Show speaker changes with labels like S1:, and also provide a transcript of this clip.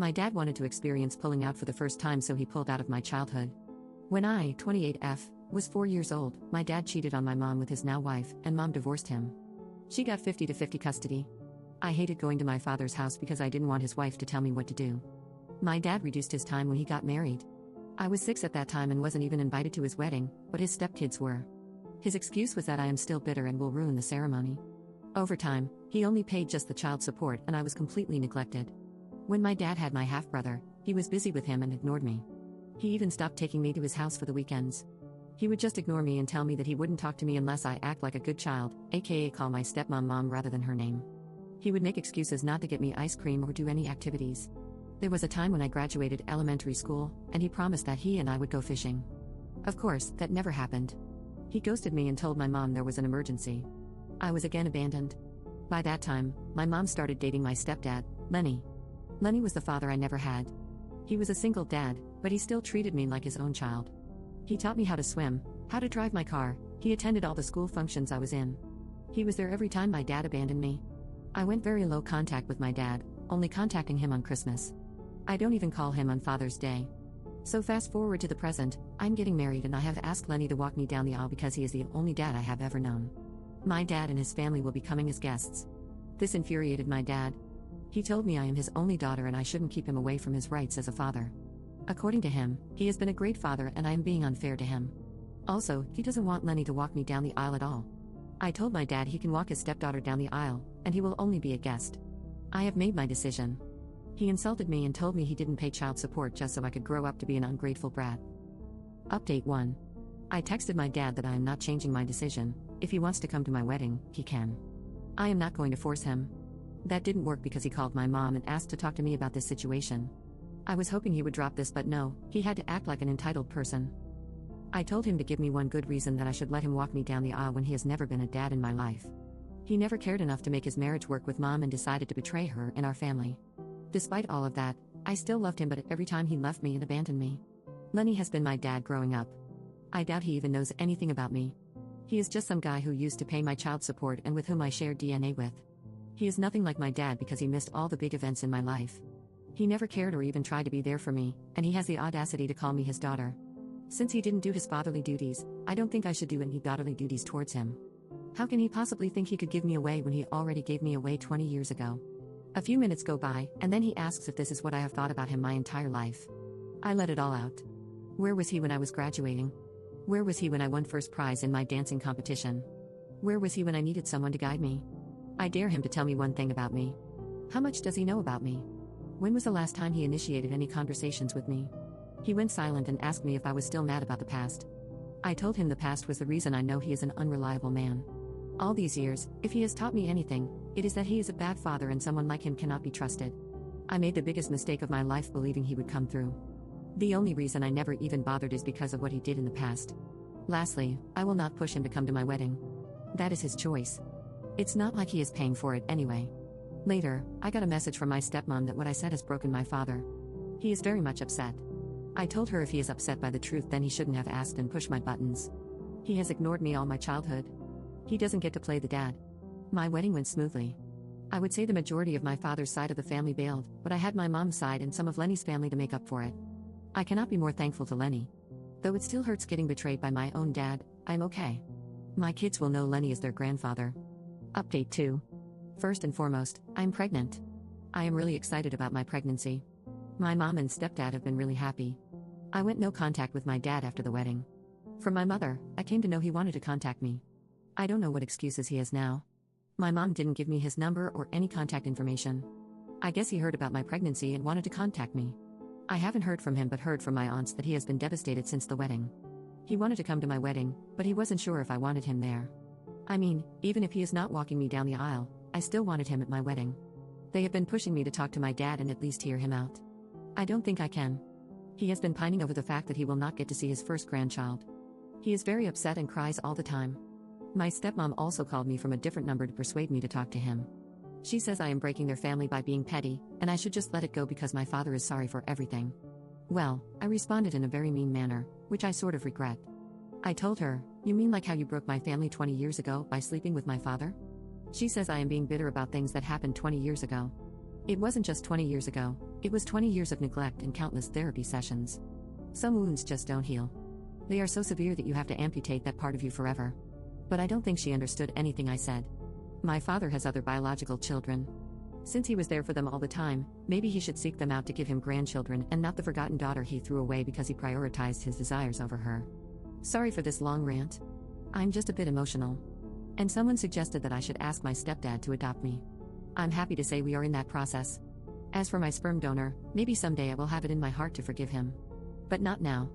S1: My dad wanted to experience pulling out for the first time, so he pulled out of my childhood. When I, 28F, was 4 years old, my dad cheated on my mom with his now wife, and mom divorced him. She got 50-50 custody. I hated going to my father's house because I didn't want his wife to tell me what to do. My dad reduced his time when he got married. I was 6 at that time and wasn't even invited to his wedding, but his stepkids were. His excuse was that I am still bitter and will ruin the ceremony. Over time, he only paid just the child support and I was completely neglected. When my dad had my half-brother, he was busy with him and ignored me. He even stopped taking me to his house for the weekends. He would just ignore me and tell me that he wouldn't talk to me unless I act like a good child, aka call my stepmom mom rather than her name. He would make excuses not to get me ice cream or do any activities. There was a time when I graduated elementary school, and he promised that he and I would go fishing. Of course, that never happened. He ghosted me and told my mom there was an emergency. I was again abandoned. By that time, my mom started dating my stepdad, Lenny. Lenny was the father I never had. He was a single dad, but he still treated me like his own child. He taught me how to swim, how to drive my car, he attended all the school functions I was in. He was there every time my dad abandoned me. I went very low contact with my dad, only contacting him on Christmas. I don't even call him on Father's Day. So fast forward to the present, I'm getting married and I have asked Lenny to walk me down the aisle because he is the only dad I have ever known. My dad and his family will be coming as guests. This infuriated my dad. He told me I am his only daughter and I shouldn't keep him away from his rights as a father. According to him, he has been a great father and I am being unfair to him. Also, he doesn't want Lenny to walk me down the aisle at all. I told my dad he can walk his stepdaughter down the aisle, and he will only be a guest. I have made my decision. He insulted me and told me he didn't pay child support just so I could grow up to be an ungrateful brat. Update 1. I texted my dad that I am not changing my decision. If he wants to come to my wedding, he can. I am not going to force him. That didn't work because he called my mom and asked to talk to me about this situation. I was hoping he would drop this, but no, he had to act like an entitled person. I told him to give me one good reason that I should let him walk me down the aisle when he has never been a dad in my life. He never cared enough to make his marriage work with mom and decided to betray her and our family. Despite all of that, I still loved him, but every time he left me and abandoned me. Lenny has been my dad growing up. I doubt he even knows anything about me. He is just some guy who used to pay my child support and with whom I shared DNA with. He is nothing like my dad because he missed all the big events in my life. He never cared or even tried to be there for me, and he has the audacity to call me his daughter. Since he didn't do his fatherly duties, I don't think I should do any daughterly duties towards him. How can he possibly think he could give me away when he already gave me away 20 years ago? A few minutes go by, and then he asks if this is what I have thought about him my entire life. I let it all out. Where was he when I was graduating? Where was he when I won first prize in my dancing competition? Where was he when I needed someone to guide me? I dare him to tell me one thing about me. How much does he know about me? When was the last time he initiated any conversations with me? He went silent and asked me if I was still mad about the past. I told him the past was the reason I know he is an unreliable man. All these years, if he has taught me anything, it is that he is a bad father and someone like him cannot be trusted. I made the biggest mistake of my life believing he would come through. The only reason I never even bothered is because of what he did in the past. Lastly, I will not push him to come to my wedding. That is his choice. It's not like he is paying for it anyway. Later, I got a message from my stepmom that what I said has broken my father. He is very much upset. I told her if he is upset by the truth then he shouldn't have asked and pushed my buttons. He has ignored me all my childhood. He doesn't get to play the dad. My wedding went smoothly. I would say the majority of my father's side of the family bailed, but I had my mom's side and some of Lenny's family to make up for it. I cannot be more thankful to Lenny. Though it still hurts getting betrayed by my own dad, I'm okay. My kids will know Lenny is their grandfather. Update 2. First and foremost, I'm pregnant. I am really excited about my pregnancy. My mom and stepdad have been really happy. I went no contact with my dad after the wedding. From my mother, I came to know he wanted to contact me. I don't know what excuses he has now. My mom didn't give me his number or any contact information. I guess he heard about my pregnancy and wanted to contact me. I haven't heard from him but heard from my aunts that he has been devastated since the wedding. He wanted to come to my wedding, but he wasn't sure if I wanted him there. I mean, even if he is not walking me down the aisle, I still wanted him at my wedding. They have been pushing me to talk to my dad and at least hear him out. I don't think I can. He has been pining over the fact that he will not get to see his first grandchild. He is very upset and cries all the time. My stepmom also called me from a different number to persuade me to talk to him. She says I am breaking their family by being petty, and I should just let it go because my father is sorry for everything. Well, I responded in a very mean manner, which I sort of regret. I told her, "You mean like how you broke my family 20 years ago by sleeping with my father?" She says I am being bitter about things that happened 20 years ago. It wasn't just 20 years ago, It was 20 years of neglect and countless therapy sessions. Some wounds just don't heal. They are so severe that you have to amputate that part of you forever. But I don't think she understood anything I said. My father has other biological children. Since he was there for them all the time, maybe he should seek them out to give him grandchildren and not the forgotten daughter he threw away because he prioritized his desires over her. Sorry for this long rant. I'm just a bit emotional. And someone suggested that I should ask my stepdad to adopt me. I'm happy to say we are in that process. As for my sperm donor, maybe someday I will have it in my heart to forgive him. But not now.